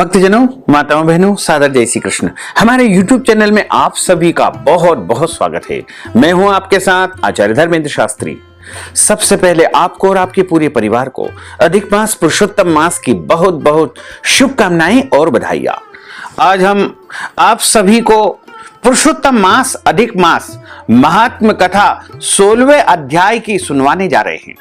भक्तजनों, माताओं, बहनों, सादर जय श्री कृष्ण। हमारे YouTube चैनल में आप सभी का बहुत बहुत स्वागत है। मैं हूं आपके साथ आचार्य धर्मेंद्र शास्त्री। सबसे पहले आपको और आपके पूरे परिवार को अधिक मास पुरुषोत्तम मास की बहुत बहुत शुभकामनाएं और बधाइयां। आज हम आप सभी को पुरुषोत्तम मास अधिक मास महात्म कथा 16वें अध्याय की सुनवाने जा रहे हैं।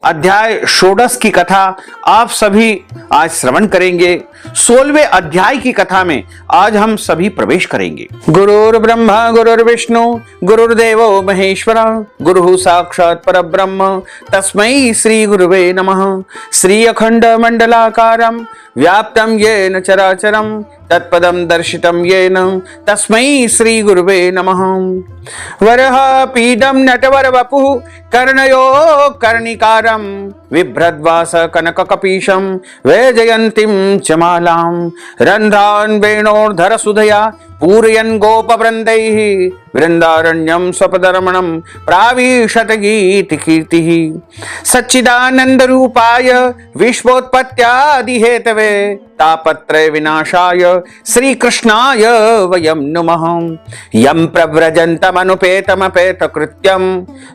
अध्याय 16 की कथा आप सभी आज श्रवण करेंगे। 16वें अध्याय की कथा में आज हम सभी प्रवेश करेंगे। गुरुर् ब्रह्मा गुरुर्विष्णु गुरुर्देवो महेश्वरा गुरुः साक्षात् परब्रह्म तस्मै श्री गुरुवे नमः। श्री अखंड मंडलाकारं व्याप्तं येन चराचरं तत्पदं दर्शितं येन तस्मै श्री गुरुवे नमः। वरः पीडं नटवर वपुः कर्णयो कर्णिकारं बिभ्रद्वास कनककपीशं वैजयन्तीं च मालां रन्ध्रान् वेणोर्धर सुधया पूरयन् गोपवृन्दैः वृन्दारण्यं स्वपदरमणं प्राविशत गीतिकीर्तिः। सच्चिदानन्दरूपाय विश्वोत्पत्त्यादिहेतवे तापत्रय विनाशाय श्रीकृष्णाय वयं नुमः। यं प्रव्रजन्तमनुपेतमपेतकृत्यं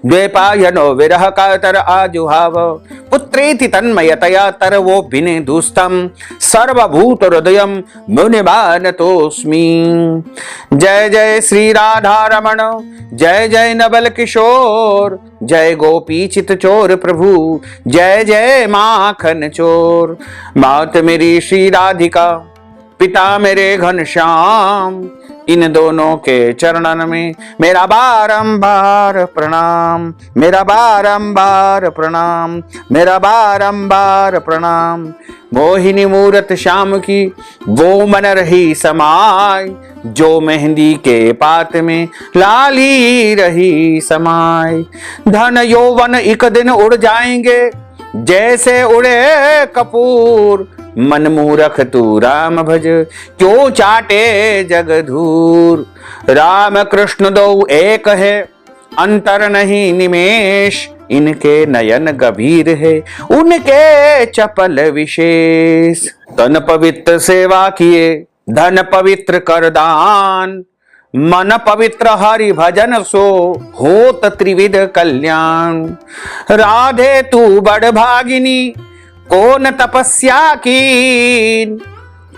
द्वैपायनो विरह कातर आजुहाव पुत्रेति तन्मयतया तरवोऽभिनेदुस्तं सर्वभूतहृदयं मुनिमानतोऽस्मि। जय जय श्री राधा रमण जय जय नवल किशोर जय गोपी चित चोर प्रभु जय जय माखन चोर। मात मेरी श्री राधिका पिता मेरे घनश्याम इन दोनों के चरणन में मेरा बारंबार प्रणाम, मेरा बारंबार प्रणाम, मेरा बारंबार प्रणाम। मोहिनी मूरत श्याम की वो मन रही समाय जो मेहंदी के पात में लाली रही समाय। धन यौवन एक दिन उड़ जाएंगे जैसे उड़े कपूर। मन मूरख तू राम भज क्यों चाटे जगधूर। राम कृष्ण दो एक है अंतर नहीं निमेश। इनके नयन गंभीर है उनके चपल विशेष। तन पवित्र सेवा किए धन पवित्र कर दान। मन पवित्र हरि भजन सो होत त्रिविध कल्याण। राधे तू बड़ भागिनी कौन तपस्या कीन।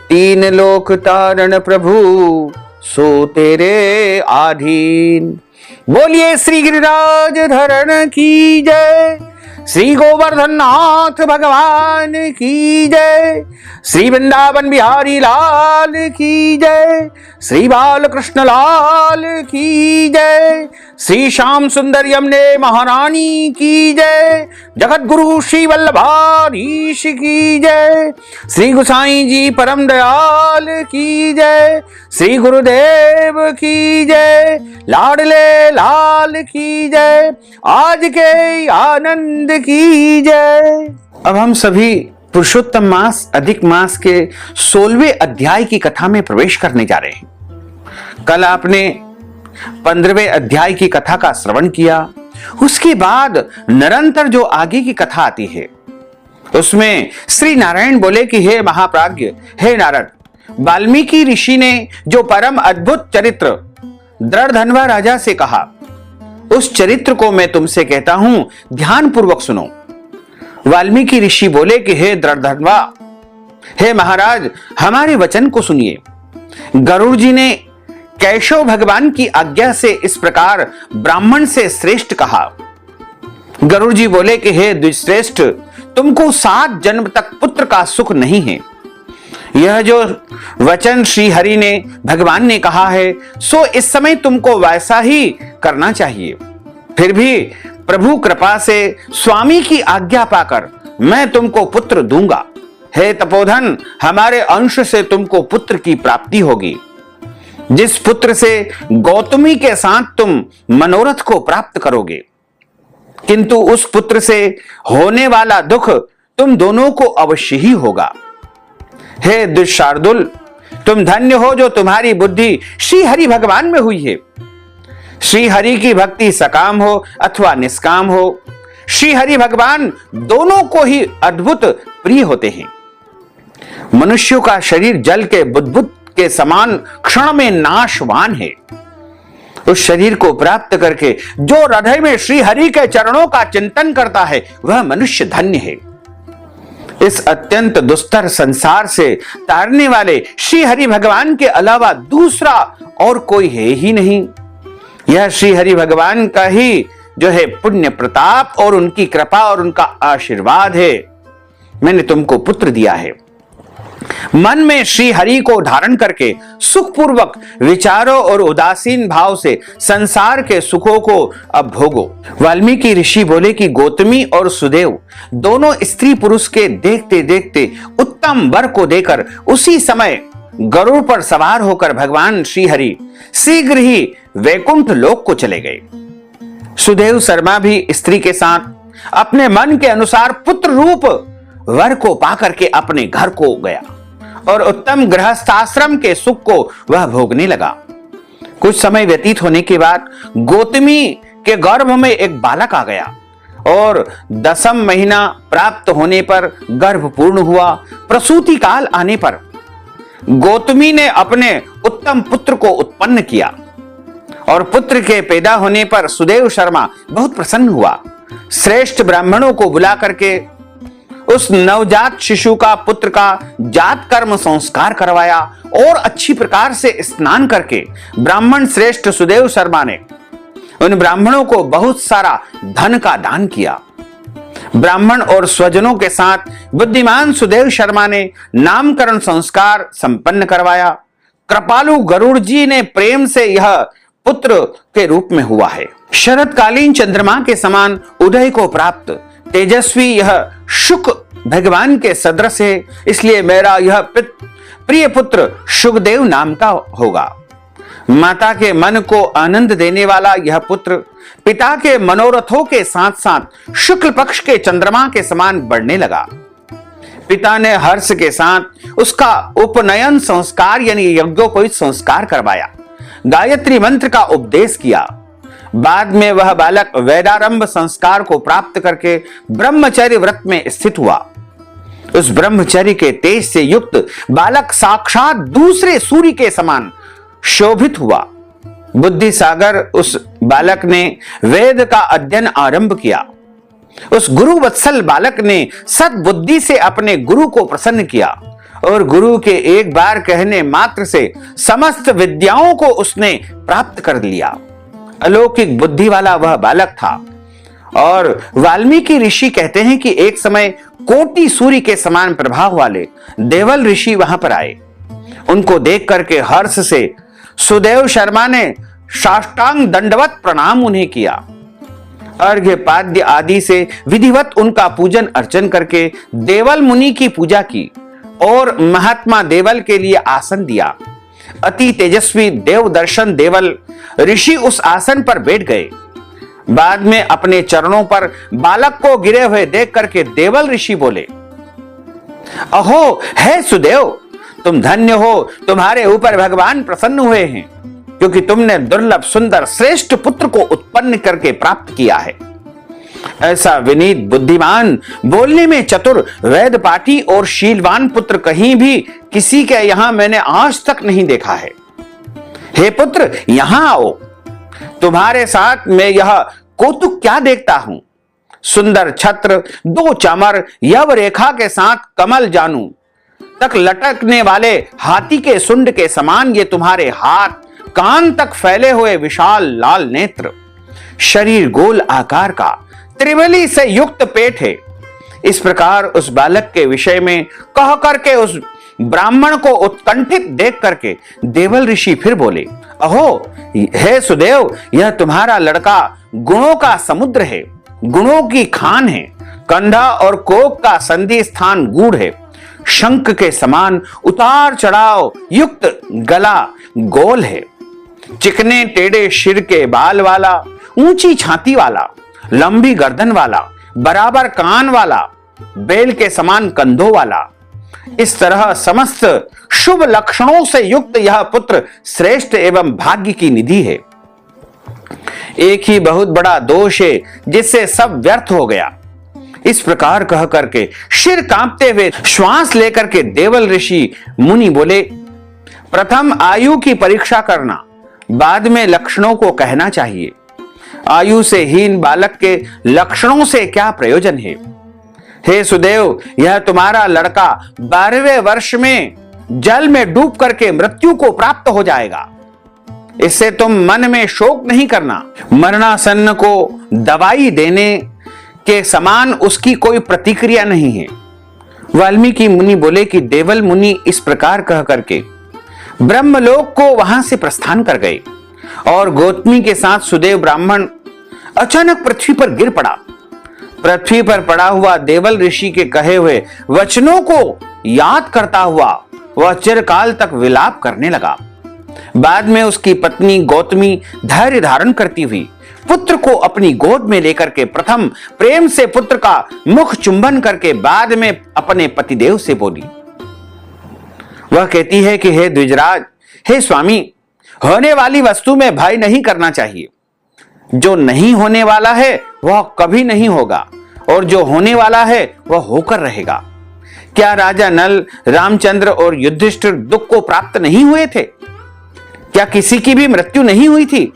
तीन लोक तारण प्रभु सो तेरे आधीन। बोलिए श्री गिरिराज धरण की जय, श्री गोवर्धन नाथ भगवान की जय, श्री वृंदावन बिहारी लाल की जय, श्री बाल कृष्ण लाल की जय, श्री श्याम सुंदर यमुने महारानी की जय, जगत गुरु श्री वल्लभाधीश की जय, श्री गोसाई जी परम दयाल की जय, श्री गुरुदेव की जय, लाडले लाल की जय, आज के आनंद की जय। अब हम सभी पुरुषोत्तम मास अधिक मास के 16वें अध्याय की कथा में प्रवेश करने जा रहे हैं। कल आपने 15वें अध्याय की कथा का श्रवण किया। उसके बाद निरंतर जो आगे की कथा आती है उसमें श्री नारायण बोले कि हे महाप्राज्ञ, हे नारद, वाल्मीकि ऋषि ने जो परम अद्भुत चरित्र दृढ़धनवा राजा से कहा उस चरित्र को मैं तुमसे कहता हूं, ध्यान पूर्वक सुनो। वाल्मीकि ऋषि बोले कि हे दृढ़धनवा, हे महाराज, हमारे वचन को सुनिए। गरुड़ जी ने केशव भगवान की आज्ञा से इस प्रकार ब्राह्मण से श्रेष्ठ कहा। गरुड़ जी बोले कि हे द्विश्रेष्ठ, तुमको 7 जन्म तक पुत्र का सुख नहीं है। यह जो वचन श्री हरि ने भगवान ने कहा है सो इस समय तुमको वैसा ही करना चाहिए। फिर भी प्रभु कृपा से स्वामी की आज्ञा पाकर मैं तुमको पुत्र दूंगा। हे तपोधन, हमारे अंश से तुमको पुत्र की प्राप्ति होगी। जिस पुत्र से गौतमी के साथ तुम मनोरथ को प्राप्त करोगे, किंतु उस पुत्र से होने वाला दुख तुम दोनों को अवश्य ही होगा। हे दुशार्दुल, तुम धन्य हो जो तुम्हारी बुद्धि श्री हरि भगवान में हुई है। श्री हरि की भक्ति सकाम हो अथवा निष्काम हो, श्री हरि भगवान दोनों को ही अद्भुत प्रिय होते हैं। मनुष्यों का शरीर जल के बुदबुद के समान क्षण में नाशवान है। उस शरीर को प्राप्त करके जो हृदय में श्री हरि के चरणों का चिंतन करता है वह मनुष्य धन्य है। इस अत्यंत दुस्तर संसार से तारने वाले श्री हरि भगवान के अलावा दूसरा और कोई है ही नहीं। यह श्री हरि भगवान का ही जो है पुण्य प्रताप और उनकी कृपा और उनका आशीर्वाद है। मैंने तुमको पुत्र दिया है। मन में श्री हरि को धारण करके सुखपूर्वक विचारों और उदासीन भाव से संसार के सुखों को अब भोगो। वाल्मीकि ऋषि बोले कि गौतमी और सुदेव दोनों स्त्री पुरुष के देखते देखते उत्तम वर को देकर उसी समय गरुड़ पर सवार होकर भगवान श्री हरि शीघ्र ही वैकुंठ लोक को चले गए। सुदेव शर्मा भी स्त्री के साथ अपने मन के अनुसार पुत्र रूप वर को पाकर के अपने घर को गया और उत्तम गृहस्थाश्रम के सुख को वह भोगने लगा। कुछ समय व्यतीत होने के बाद गौतमी के गर्भ में एक बालक आ गया और 10वां महीना प्राप्त होने पर गर्भ पूर्ण हुआ। प्रसूति काल आने पर गौतमी ने अपने उत्तम पुत्र को उत्पन्न किया और पुत्र के पैदा होने पर सुदेव शर्मा बहुत प्रसन्न हुआ। श्रेष्ठ ब्राह्मणों को बुला करके उस नवजात शिशु का पुत्र का जात कर्म संस्कार करवाया और अच्छी प्रकार से स्नान करके ब्राह्मण श्रेष्ठ सुदेव शर्मा ने उन ब्राह्मणों को बहुत सारा धन का दान किया। ब्राह्मण और स्वजनों के साथ बुद्धिमान सुदेव शर्मा ने नामकरण संस्कार संपन्न करवाया। कृपालु गरुड़ जी ने प्रेम से यह पुत्र के रूप में हुआ है। शरतकालीन चंद्रमा के समान उदय को प्राप्त तेजस्वी यह शुक भगवान के सदृश है, इसलिए मेरा यह प्रिय पुत्र शुकदेव नाम का होगा। माता के मन को आनंद देने वाला यह पुत्र पिता के मनोरथों के साथ साथ शुक्ल पक्ष के चंद्रमा के समान बढ़ने लगा। पिता ने हर्ष के साथ उसका उपनयन संस्कार यानी यज्ञोपवीत संस्कार करवाया, गायत्री मंत्र का उपदेश किया। बाद में वह बालक वेदारंभ संस्कार को प्राप्त करके ब्रह्मचर्य व्रत में स्थित हुआ। उस ब्रह्मचर्य के तेज से युक्त बालक साक्षात दूसरे सूर्य के समान शोभित हुआ। बुद्धि सागर उस बालक ने वेद का अध्ययन आरंभ किया। उस गुरु वत्सल बालक ने सद्बुद्धि से अपने गुरु को प्रसन्न किया और गुरु के एक बार कहने मात्र से समस्त विद्याओं को उसने प्राप्त कर लिया। अलौकिक बुद्धि वाला वह बालक था और वाल्मीकि ऋषि कहते हैं कि एक समय कोटि सूर्य के समान प्रभाव वाले देवल ऋषि वहां पर आए। उनको देख करके हर्ष से सुदेव शर्मा ने साष्टांग दंडवत प्रणाम उन्हें किया। अर्घ्य पाद्य आदि से विधिवत उनका पूजन अर्चन करके देवल मुनि की पूजा की और महात्मा देवल के लिए आसन दिया। अति तेजस्वी देव दर्शन देवल ऋषि उस आसन पर बैठ गए। बाद में अपने चरणों पर बालक को गिरे हुए देख करके देवल ऋषि बोले, अहो हे सुदेव, तुम धन्य हो, तुम्हारे ऊपर भगवान प्रसन्न हुए हैं क्योंकि तुमने दुर्लभ सुंदर श्रेष्ठ पुत्र को उत्पन्न करके प्राप्त किया है। ऐसा विनीत बुद्धिमान बोलने में चतुर वेद पाठी और शीलवान पुत्र कहीं भी किसी के यहां मैंने आज तक नहीं देखा है। हे पुत्र, यहां आओ, तुम्हारे साथ मैं यह कौतुक क्या देखता हूं। सुंदर छत्र, 2 चामर, यव रेखा के साथ कमल जानू तक लटकने वाले हाथी के सुंड के समान ये तुम्हारे हाथ, कान तक फैले हुए विशाल लाल नेत्र, शरीर गोल आकार का, त्रिवली से युक्त पेट है। इस प्रकार उस बालक के विषय में कह करके उस ब्राह्मण को उत्कंठित देख करके देवल ऋषि फिर बोले, अहो हे सुदेव, यह तुम्हारा लड़का गुणों का समुद्र है, गुणों की खान है। कंधा और कोक का संधि स्थान गूढ़ है। शंख के समान उतार चढ़ाव युक्त गला गोल है। चिकने टेढ़े सिर के बाल वाला, ऊंची छाती वाला, लंबी गर्दन वाला, बराबर कान वाला, बेल के समान कंधों वाला। इस तरह समस्त शुभ लक्षणों से युक्त यह पुत्र श्रेष्ठ एवं भाग्य की निधि है। एक ही बहुत बड़ा दोष है जिससे सब व्यर्थ हो गया। इस प्रकार कह करके सिर कांपते हुए श्वास लेकर के देवल ऋषि मुनि बोले, प्रथम आयु की परीक्षा करना, बाद में लक्षणों को कहना चाहिए। आयु से हीन बालक के लक्षणों से क्या प्रयोजन है? हे सुदेव, यह तुम्हारा लड़का 12वें वर्ष में जल में डूब करके मृत्यु को प्राप्त हो जाएगा। इससे तुम मन में शोक नहीं करना। मरणासन्न को दवाई देने के समान उसकी कोई प्रतिक्रिया नहीं है। वाल्मीकि मुनि बोले कि देवल मुनि इस प्रकार कह करके ब्रह्मलोक को वहां से प्रस्थान कर गए और गौतमी के साथ सुदेव ब्राह्मण अचानक पृथ्वी पर गिर पड़ा। पृथ्वी पर पड़ा हुआ देवल ऋषि के कहे हुए वचनों को याद करता हुआ वह चिरकाल तक विलाप करने लगा। बाद में उसकी पत्नी गौतमी धैर्य धारण करती हुई पुत्र को अपनी गोद में लेकर के प्रथम प्रेम से पुत्र का मुख चुंबन करके बाद में अपने पतिदेव से बोली। वह कहती है कि हे द्विजराज, हे स्वामी, होने वाली वस्तु में भय नहीं करना चाहिए। जो नहीं होने वाला है वह कभी नहीं होगा और जो होने वाला है वह होकर रहेगा। क्या राजा नल, रामचंद्र और युधिष्ठिर दुख को प्राप्त नहीं हुए थे? क्या किसी की भी मृत्यु नहीं हुई थी?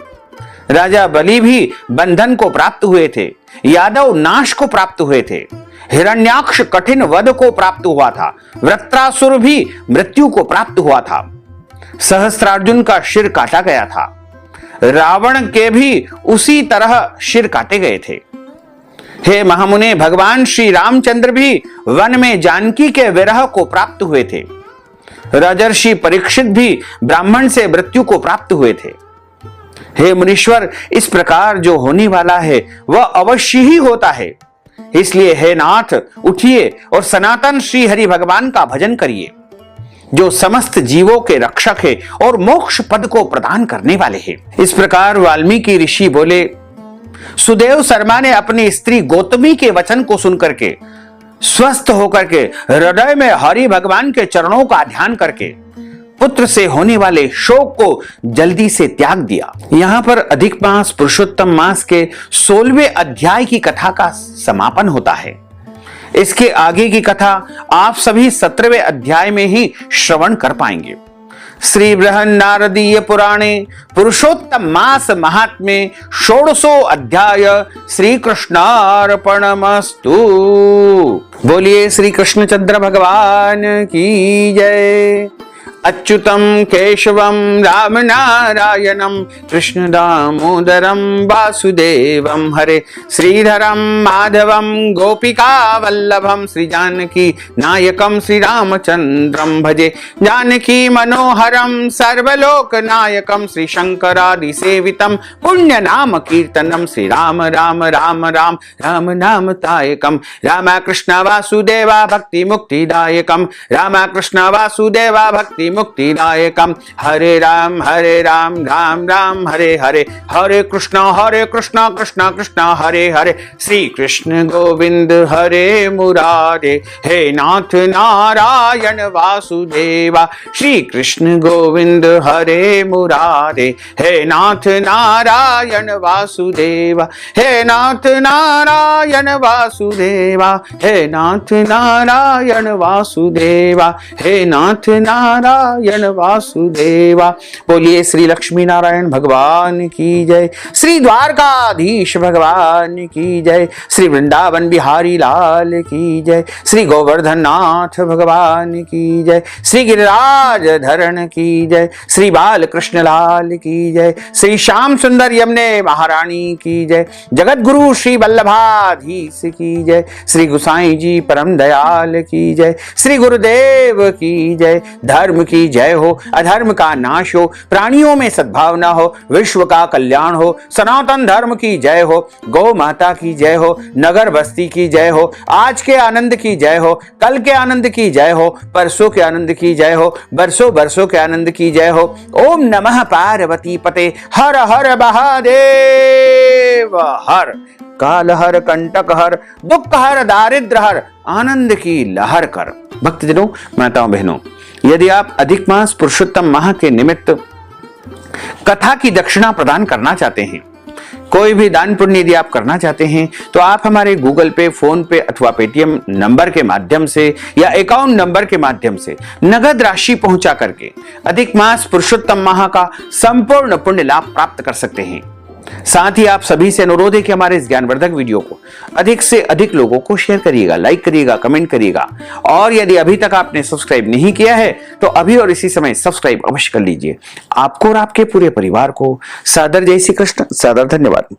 राजा बलि भी बंधन को प्राप्त हुए थे, यादव नाश को प्राप्त हुए थे, हिरण्याक्ष कठिन वध को प्राप्त हुआ था, वृत्रासुर भी मृत्यु को प्राप्त हुआ था, सहस्त्रार्जुन का सिर काटा गया था, रावण के भी उसी तरह सिर काटे गए थे। हे महामुने, भगवान श्री रामचंद्र भी वन में जानकी के विरह को प्राप्त हुए थे। राजर्षि परीक्षित भी ब्राह्मण से मृत्यु को प्राप्त हुए थे। हे मुनीश्वर, इस प्रकार जो होने वाला है वह अवश्य ही होता है। इसलिए हे नाथ, उठिए और सनातन श्री हरि भगवान का भजन करिए, जो समस्त जीवों के रक्षक है और मोक्ष पद को प्रदान करने वाले हैं। इस प्रकार वाल्मीकि ऋषि बोले। सुदेव शर्मा ने अपनी स्त्री गौतमी के वचन को सुनकर के स्वस्थ होकर के हृदय में हरि भगवान के चरणों का ध्यान करके पुत्र से होने वाले शोक को जल्दी से त्याग दिया। यहाँ पर अधिक मास पुरुषोत्तम मास के 16वें अध्याय की कथा का समापन होता है। इसके आगे की कथा आप सभी 17वें अध्याय में ही श्रवण कर पाएंगे। श्री बृहन्नारदीय पुराणे पुरुषोत्तम मास महात्म्ये 16वां अध्याय श्री कृष्णार्पणमस्तु। बोलिए श्री कृष्णचंद्र भगवान की जय। अच्युतम केशवम राम नारायणम कृष्ण दामोदरम वासुदेवम हरे श्रीधरम माधवम गोपिका वल्लभम श्री जानकी नायकम श्री रामचंद्रम भजे जानकी मनोहरम सर्वलोक नायकम श्री शंकरादि सेवितम पुण्य नाम कीर्तनम श्री राम राम राम राम राम नाम तायकम राम कृष्ण वासुदेवा भक्ति मुक्तिदायकम राम कृष्ण वासुदेवा भक्ति मुक्तिदायकम हरे राम राम राम हरे हरे हरे कृष्ण कृष्ण कृष्ण हरे हरे श्री कृष्ण गोविंद हरे मुरारे हे नाथ नारायण वासुदेवा श्री कृष्ण गोविंद हरे मुरारे हे नाथ नारायण वासुदेवा हे नाथ नारायण वासुदेवा हे नाथ नारायण वासुदेवा हे नाथ नारायण वासुदेवा। बोलिए श्री लक्ष्मी नारायण भगवान की जय, श्री द्वारकाधीश भगवान की जय, श्री वृंदावन बिहारी लाल की जय, श्री गोवर्धन नाथ भगवान की जय, श्री गिरिराज धरण की जय, श्री बाल कृष्ण लाल की जय, श्री श्याम सुंदर यमुने महारानी की जय, जगत गुरु श्री वल्लभाधीश की जय, श्री गुसाई जी परम दयाल की जय, श्री गुरुदेव की जय। धर्म की जय हो, अधर्म का नाश हो, प्राणियों में सद्भावना हो, विश्व का कल्याण हो, सनातन धर्म की जय हो, गौ माता की जय हो, नगर बस्ती की जय हो, आज के आनंद की जय हो, कल के आनंद की जय हो, परसों के आनंद की जय हो, बरसों बरसों के आनंद की जय हो। ओम नमः पार्वती पते हर हर महादेव हर काल हर कंटक हर दुख हर दारिद्र हर आनंद की लहर कर। भक्तजनों, माताओं बहनों, यदि आप अधिक मास पुरुषोत्तम माह के निमित्त कथा की दक्षिणा प्रदान करना चाहते हैं कोई भी दान पुण्य यदि आप करना चाहते हैं तो आप हमारे गूगल पे, फोन पे अथवा पेटीएम नंबर के माध्यम से या अकाउंट नंबर के माध्यम से नगद राशि पहुंचा करके अधिक मास पुरुषोत्तम माह का संपूर्ण पुण्य लाभ प्राप्त कर सकते हैं। साथ ही आप सभी से अनुरोध है कि हमारे इस ज्ञानवर्धक वीडियो को अधिक से अधिक लोगों को शेयर करिएगा, लाइक करिएगा, कमेंट करिएगा और यदि अभी तक आपने सब्सक्राइब नहीं किया है तो अभी और इसी समय सब्सक्राइब अवश्य कर लीजिए। आपको और आपके पूरे परिवार को सादर जय श्री कृष्ण, सादर धन्यवाद।